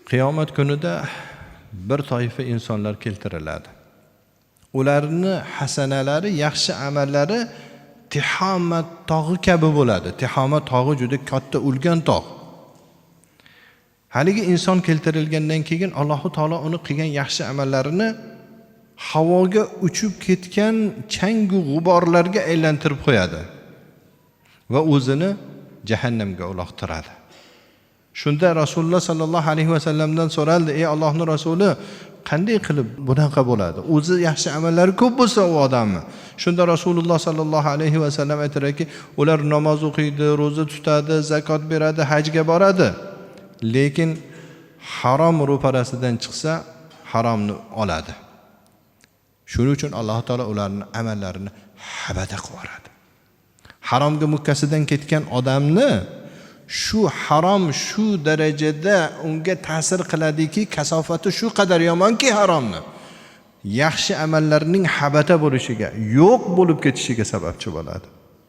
Qiyomat kunida bir toifa insonlar keltiriladi. Ularni hasanalari, yaxshi amallari Tihomat tog'i kabi bo'ladi. Tihomat tog'i juda katta ulgan tog'. Haligi inson keltirilgandan keyin Alloh taolo uni qilgan yaxshi amallarini havoga uchib ketgan changu g'uborlarga aylantirib qo'yadi va o'zini jahannamga uloqtiradi. Shunda Rasululloh sallallohu alayhi vasallamdan so'raldi: "Ey Allohning rasuli, qanday qilib bunaqa bo'ladi? O'zi yaxshi amallari ko'p bo'lsa u odamni." Shunda Rasululloh sallallohu alayhi vasallam aytdilarki, ular namoz o'qiydi, roza tutadi, zakot beradi, hajga boradi. Lekin harom ro'parasidan chiqsa, haromni oladi. Shuning uchun Alloh taolo ularning amallarini habada qilib haromga mukkasidan ketgan odamni shu harom shu darajada unga ta'sir qiladiki, kasofati shu qadar yomonki haromni yaxshi amallarning habata bo'lishiga, yo'q bo'lib ketishiga sababchi bo'ladi.